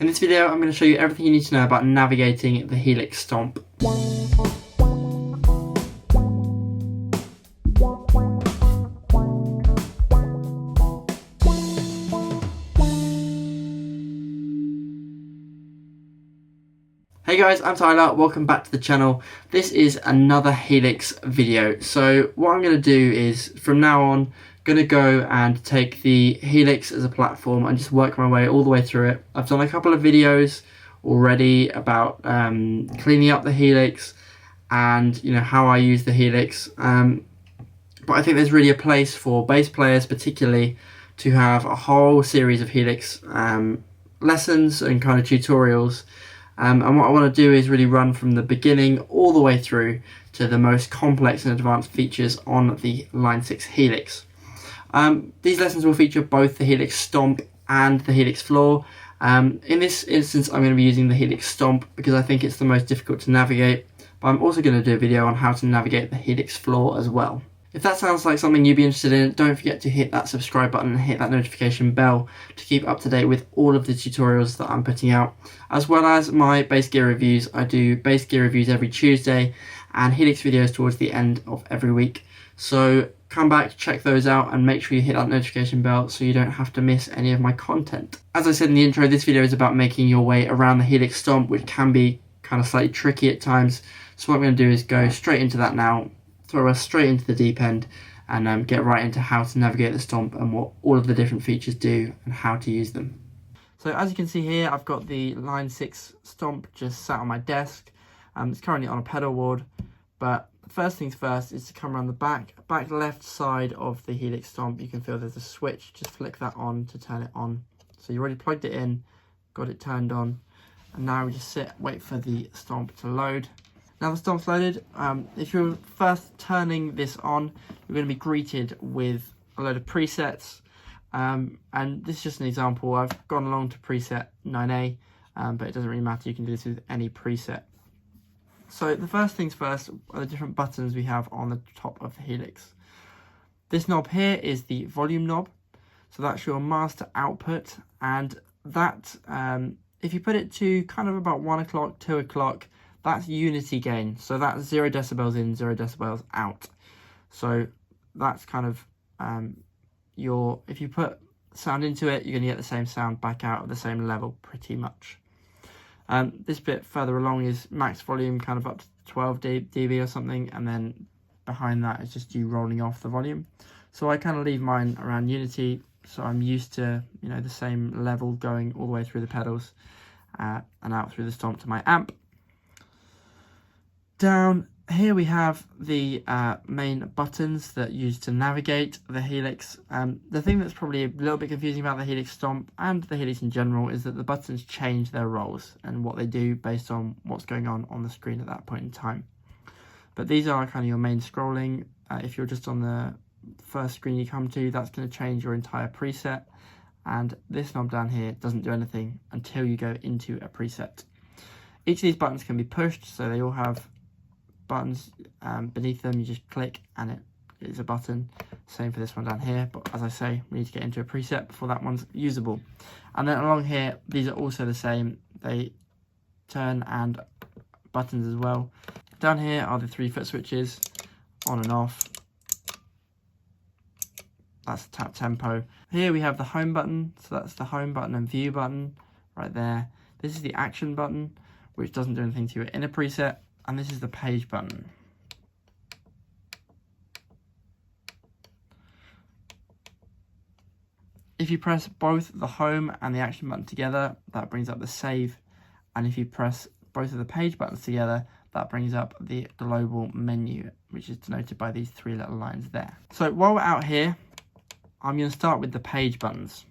In this video, I'm going to show you everything you need to know about navigating the HX Stomp. Hey guys, I'm Tyler, welcome back to the channel. This is another Helix video. So what I'm going to do is, from now on, going to go and take the Helix as a platform and just work my way all the way through it. I've done a couple of videos already about cleaning up the Helix and how I use the Helix. But I think there's really a place for bass players particularly to have a whole series of Helix lessons and kind of tutorials. And what I want to do is really run from the beginning all the way through to the most complex and advanced features on the Line 6 Helix. These lessons will feature both the HX Stomp and the HX Floor. In this instance, I'm going to be using the HX Stomp because I think it's the most difficult to navigate, but I'm also going to do a video on how to navigate the HX Floor as well. If that sounds like something you'd be interested in, don't forget to hit that subscribe button and hit that notification bell to keep up to date with all of the tutorials that I'm putting out, as well as my bass gear reviews. I do bass gear reviews every Tuesday and Helix videos towards the end of every week. So come back, check those out, and make sure you hit that notification bell so you don't have to miss any of my content. As I said in the intro, this video is about making your way around the HX Stomp, which can be kind of slightly tricky at times. So what I'm going to do is go straight into that now, throw us straight into the deep end, and get right into how to navigate the Stomp and what all of the different features do and how to use them. So as you can see here, I've got the Line 6 Stomp just sat on my desk. It's currently on a pedal board, but first things first is to come around the back left side of the Helix Stomp. You can feel there's a switch, just flick that on to turn it on. So you already plugged it in, got it turned on, and now we just wait for the Stomp to load. Now the Stomp's loaded. If you're first turning this on, you're going to be greeted with a load of presets, and this is just an example. I've gone along to preset 9A, but it doesn't really matter, you can do this with any preset. So the first things first are the different buttons we have on the top of the Helix. This knob here is the volume knob, so that's your master output, and that, if you put it to kind of about 1 o'clock, 2 o'clock, that's unity gain, so that's 0 decibels in, 0 decibels out. So that's kind of if you put sound into it, you're going to get the same sound back out at the same level pretty much. This bit further along is max volume, kind of up to 12 dB or something, and then behind that is just you rolling off the volume. So I kind of leave mine around unity, so I'm used to the same level going all the way through the pedals and out through the Stomp to my amp. Down here we have the main buttons that you use to navigate the Helix. The thing that's probably a little bit confusing about the Helix Stomp and the Helix in general is that the buttons change their roles and what they do based on what's going on the screen at that point in time. But these are kind of your main scrolling. If you're just on the first screen you come to, that's going to change your entire preset. And this knob down here doesn't do anything until you go into a preset. Each of these buttons can be pushed, so they all have buttons beneath them. You just click and it is a button. Same for this one down here, but as I say, we need to get into a preset before that one's usable. And then along here, these are also the same. They turn and buttons as well. Down here are the 3 foot switches, on and off. That's the tap tempo. Here we have the home button, so that's the home button and view button right there. This is the action button, which doesn't do anything to it in a preset. And this is the page button. If you press both the home and the action button together, that brings up the save. And if you press both of the page buttons together, that brings up the global menu, which is denoted by these 3 little lines there. So while we're out here, I'm going to start with the page buttons.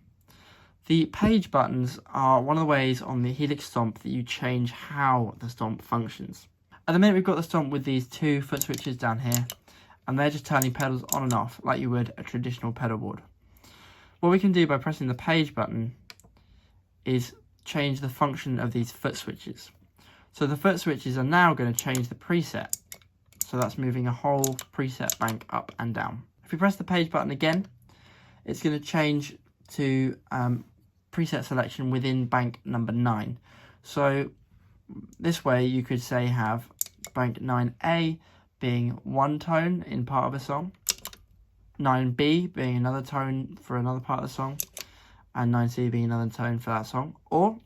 The page buttons are one of the ways on the Helix Stomp that you change how the Stomp functions. At the minute we've got the Stomp with these 2 foot switches down here, and they're just turning pedals on and off like you would a traditional pedal board. What we can do by pressing the page button is change the function of these foot switches. So the foot switches are now going to change the preset. So that's moving a whole preset bank up and down. If we press the page button again, it's going to change to preset preset selection within bank number 9. So this way you could say have bank 9A being one tone in part of a song, 9B being another tone for another part of the song, and 9C being another tone for that song. Or,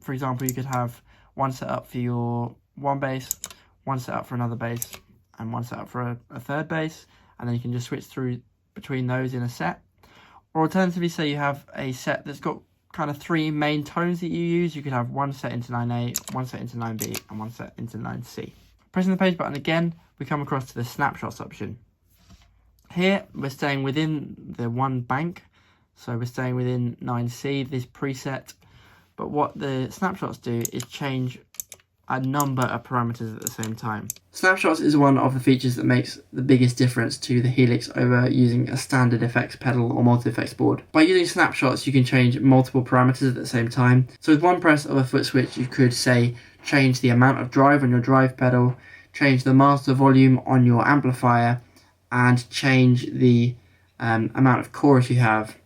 for example, you could have one set up for your one bass, one set up for another bass, and one set up for a third bass, and then you can just switch through between those in a set. Or alternatively, say you have a set that's got kind of 3 main tones that you use. You could have one set into 9A, one set into 9B, and one set into 9C. Pressing the page button again, we come across to the snapshots option. Here, we're staying within the one bank, so we're staying within 9C, this preset. But what the snapshots do is change a number of parameters at the same time. Snapshots is one of the features that makes the biggest difference to the Helix over using a standard effects pedal or multi-effects board. By using snapshots, you can change multiple parameters at the same time. So with one press of a foot switch, you could say change the amount of drive on your drive pedal, change the master volume on your amplifier, and change the amount of chorus you have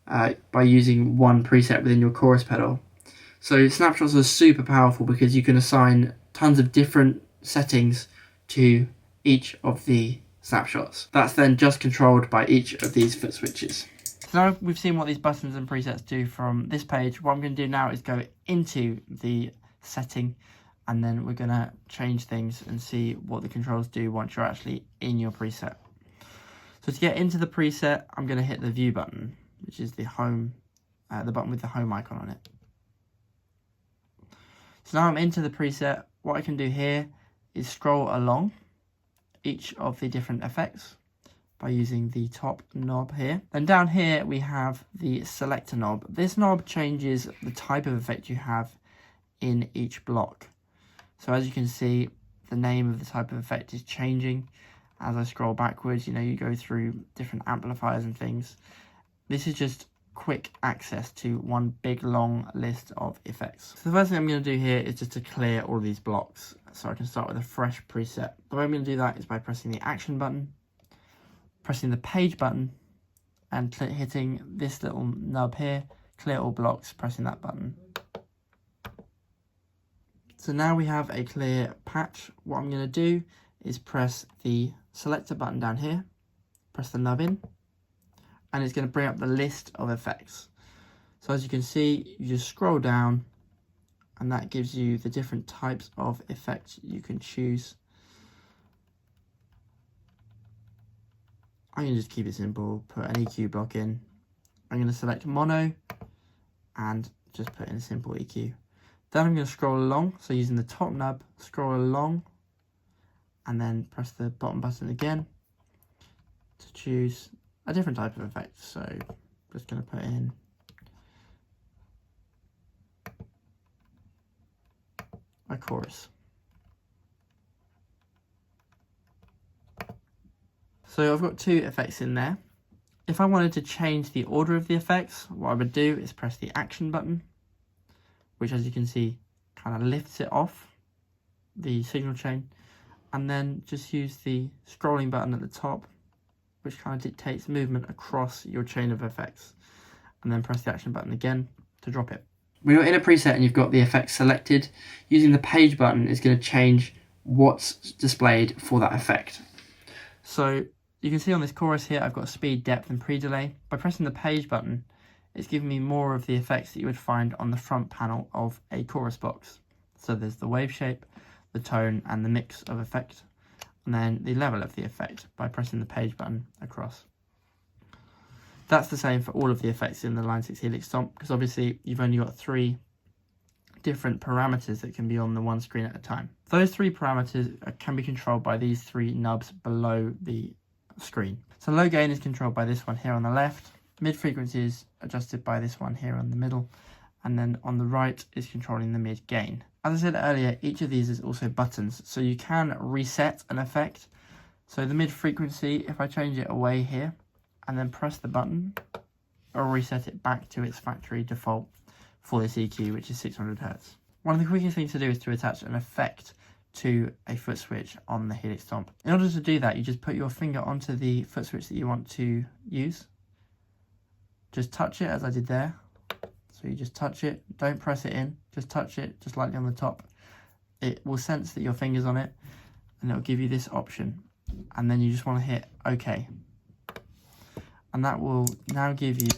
by using one preset within your chorus pedal. So snapshots are super powerful because you can assign tons of different settings to each of the snapshots. That's then just controlled by each of these foot switches. So now we've seen what these buttons and presets do from this page. What I'm going to do now is go into the setting, and then we're going to change things and see what the controls do once you're actually in your preset. So to get into the preset, I'm going to hit the view button, which is the home, the button with the home icon on it. So now I'm into the preset. What I can do here is scroll along each of the different effects by using the top knob here. Then down here we have the selector knob. This knob changes the type of effect you have in each block. So as you can see, the name of the type of effect is changing. As I scroll backwards, you go through different amplifiers and things. This is just quick access to one big long list of effects. So the first thing I'm going to do here is just to clear all of these blocks so I can start with a fresh preset. The way I'm going to do that is by pressing the action button, pressing the page button, and hitting this little nub here, clear all blocks, pressing that button. So now we have a clear patch. What I'm going to do is press the selector button down here, press the nub in, and it's going to bring up the list of effects. So as you can see, you just scroll down and that gives you the different types of effects you can choose. I'm going to just keep it simple, put an EQ block in. I'm going to select mono and just put in a simple EQ. Then I'm going to scroll along, so using the top nub, scroll along and then press the bottom button again to choose a different type of effect. So I'm just going to put in a chorus. So I've got 2 effects in there. If I wanted to change the order of the effects, what I would do is press the action button, which as you can see kind of lifts it off the signal chain, and then just use the scrolling button at the top, which kind of dictates movement across your chain of effects, and then press the action button again to drop it. When you're in a preset and you've got the effect selected, using the page button is going to change what's displayed for that effect. So you can see on this chorus here, I've got speed, depth and pre-delay. By pressing the page button, it's giving me more of the effects that you would find on the front panel of a chorus box. So there's the wave shape, the tone and the mix of effect, and then the level of the effect by pressing the page button across. That's the same for all of the effects in the Line 6 Helix Stomp, because obviously you've only got 3 different parameters that can be on the one screen at a time. Those 3 parameters can be controlled by these 3 nubs below the screen. So low gain is controlled by this one here on the left, mid frequency is adjusted by this one here on the middle, and then on the right is controlling the mid gain. As I said earlier, each of these is also buttons, so you can reset an effect. So the mid frequency, if I change it away here and then press the button, I'll reset it back to its factory default for this EQ, which is 600 Hz. One of the quickest things to do is to attach an effect to a foot switch on the Helix Stomp. In order to do that, you just put your finger onto the foot switch that you want to use. Just touch it as I did there. So So you just touch it, don't press it in, just touch it just lightly on the top. It will sense that your finger's on it and it'll give you this option. And then you just want to hit OK. And that will now give you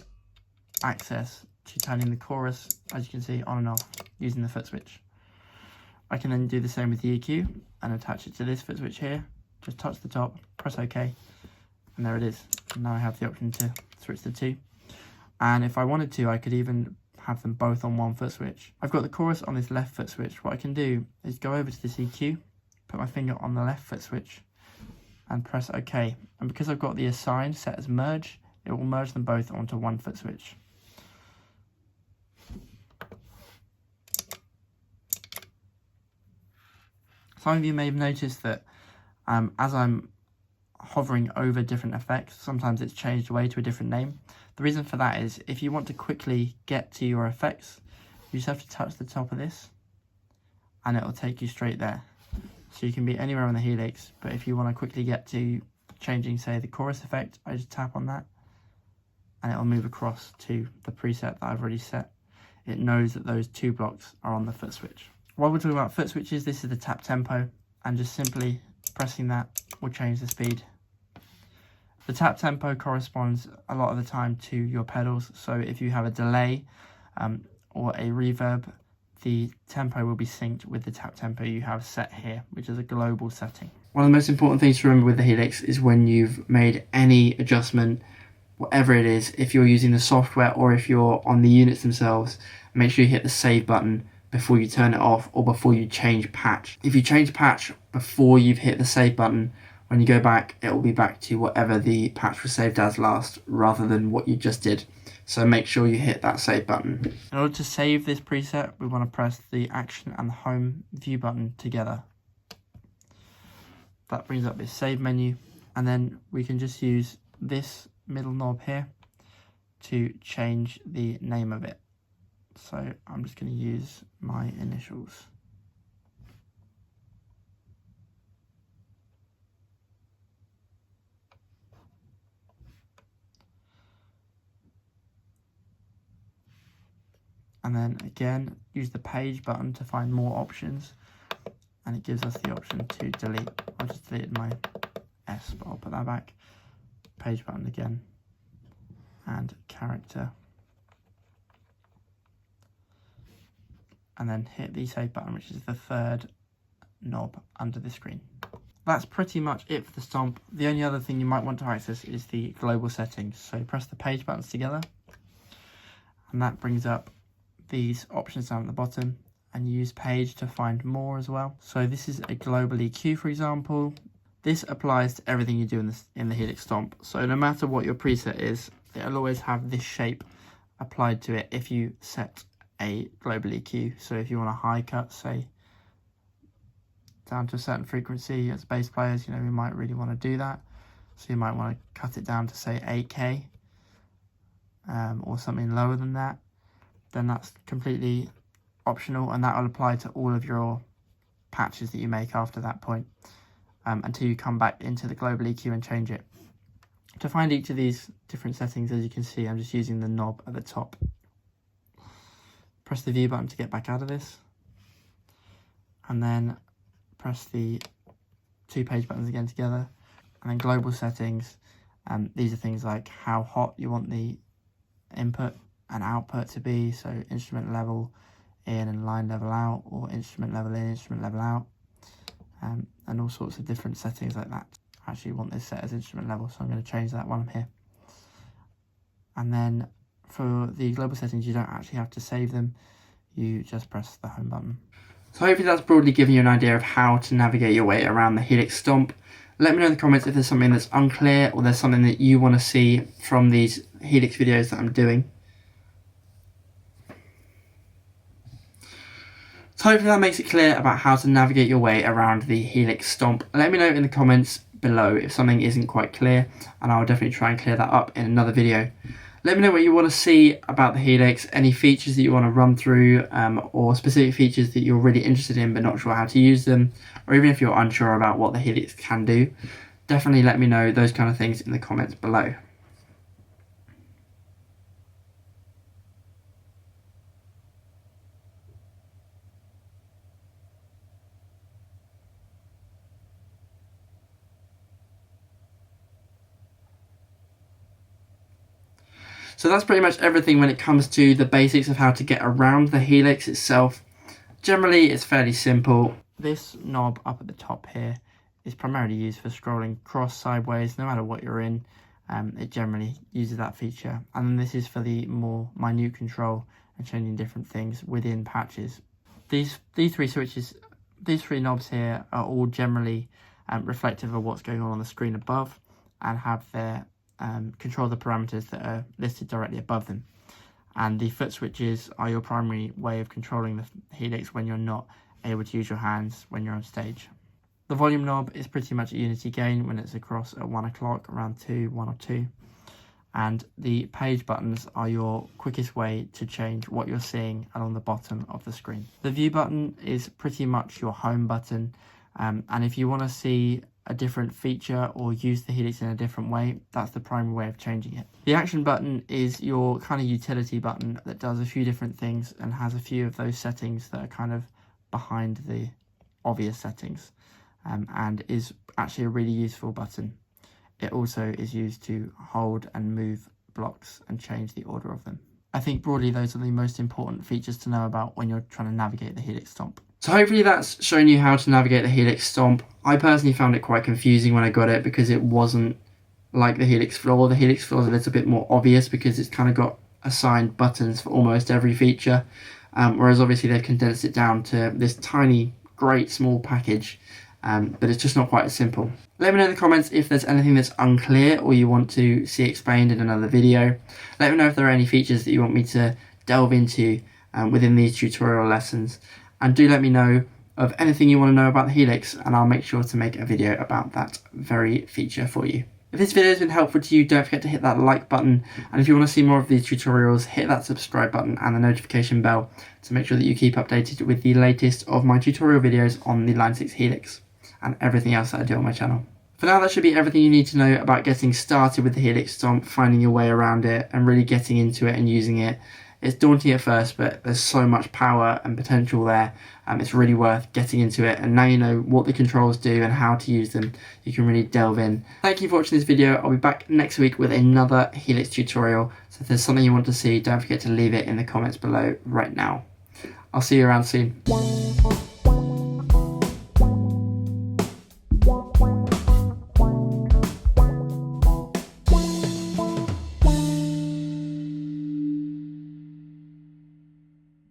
access to turning the chorus, as you can see, on and off using the foot switch. I can then do the same with the EQ and attach it to this foot switch here. Just touch the top, press OK, and there it is. And now I have the option to switch the two. And if I wanted to, I could even have them both on one foot switch. I've got the chorus on this left foot switch. What I can do is go over to this EQ, put my finger on the left foot switch, and press OK. And because I've got the assign set as merge, it will merge them both onto one foot switch. Some of you may have noticed that as I'm hovering over different effects, sometimes it's changed away to a different name. The reason for that is if you want to quickly get to your effects, you just have to touch the top of this and it will take you straight there. So you can be anywhere on the Helix, but if you want to quickly get to changing, say, the chorus effect, I just tap on that and it'll move across to the preset that I've already set. It knows that those two blocks are on the foot switch. While we're talking about foot switches, this is the tap tempo, and just simply pressing that will change the speed. The tap tempo corresponds a lot of the time to your pedals, so if you have a delay or a reverb, the tempo will be synced with the tap tempo you have set here, which is a global setting. One of the most important things to remember with the Helix is when you've made any adjustment, whatever it is, if you're using the software or if you're on the units themselves, make sure you hit the save button before you turn it off or before you change patch. If you change patch before you've hit the save button, when you go back, it will be back to whatever the patch was saved as last rather than what you just did. So make sure you hit that save button. In order to save this preset, we want to press the action and the home view button together. That brings up this save menu, and then we can just use this middle knob here to change the name of it. So I'm just going to use my initials. And then again, use the page button to find more options. And it gives us the option to delete. I just deleted my S, but I'll put that back. Page button again. And character. And then hit the save button, which is the third knob under the screen. That's pretty much it for the stomp. The only other thing you might want to access is the global settings. So press the page buttons together, and that brings up these options down at the bottom, and use page to find more as well. So this is a global EQ, for example. This applies to everything you do in the Helix Stomp. So no matter what your preset is, it'll always have this shape applied to it if you set a global EQ. So if you want a high cut, say down to a certain frequency, as bass players, you know, we might really want to do that. So you might want to cut it down to say 8K or something lower than that. Then that's completely optional, and that will apply to all of your patches that you make after that point until you come back into the global EQ and change it. To find each of these different settings, as you can see, I'm just using the knob at the top. Press the view button to get back out of this, and then press the two page buttons again together, and then global settings. These are things like how hot you want the input and output to be, so instrument level in and line level out, or instrument level in, instrument level out, and all sorts of different settings like that. I actually want this set as instrument level, so I'm going to change that while I'm here. And then for the global settings, you don't actually have to save them, you just press the home button. So hopefully that's broadly given you an idea of how to navigate your way around the Helix Stomp. Let me know in the comments if there's something that's unclear, or there's something that you want to see from these Helix videos that I'm doing. So hopefully that makes it clear about how to navigate your way around the Helix Stomp. Let me know in the comments below if something isn't quite clear, and I'll definitely try and clear that up in another video. Let me know what you want to see about the Helix, any features that you want to run through, or specific features that you're really interested in but not sure how to use them, or even if you're unsure about what the Helix can do. Definitely let me know those kind of things in the comments below. So that's pretty much everything when it comes to the basics of how to get around the Helix itself. Generally, it's fairly simple. This knob up at the top here is primarily used for scrolling cross, sideways, no matter what you're in. It generally uses that feature. And then this is for the more minute control and changing different things within patches. These three switches, these three knobs here are all generally reflective of what's going on the screen above, and have their control the parameters that are listed directly above them. And the foot switches are your primary way of controlling the Helix when you're not able to use your hands when you're on stage. The volume knob is pretty much a unity gain when it's across at 1 o'clock, around 1 or 2. And the page buttons are your quickest way to change what you're seeing along the bottom of the screen. The view button is pretty much your home button, and if you want to see a different feature or use the Helix in a different way, that's the primary way of changing it. The action button is your kind of utility button that does a few different things and has a few of those settings that are kind of behind the obvious settings, and is actually a really useful button. It also is used to hold and move blocks and change the order of them. I think broadly those are the most important features to know about when you're trying to navigate the Helix Stomp. So hopefully that's shown you how to navigate the Helix Stomp. I personally found it quite confusing when I got it because it wasn't like the Helix Floor. The Helix Floor is a little bit more obvious because it's kind of got assigned buttons for almost every feature, whereas obviously they've condensed it down to this tiny, great small package. But it's just not quite as simple. Let me know in the comments if there's anything that's unclear or you want to see explained in another video. Let me know if there are any features that you want me to delve into within these tutorial lessons. And do let me know of anything you want to know about the Helix, and I'll make sure to make a video about that very feature for you. If this video has been helpful to you, don't forget to hit that like button. And if you want to see more of these tutorials, hit that subscribe button and the notification bell to make sure that you keep updated with the latest of my tutorial videos on the Line 6 Helix and everything else that I do on my channel. For now, that should be everything you need to know about getting started with the Helix Stomp, finding your way around it and really getting into it and using it. It's daunting at first, but there's so much power and potential there. It's really worth getting into it, and now you know what the controls do and how to use them, you can really delve in. Thank you for watching this video. I'll be back next week with another Helix tutorial, so if there's something you want to see, don't forget to leave it in the comments below right now. I'll see you around soon.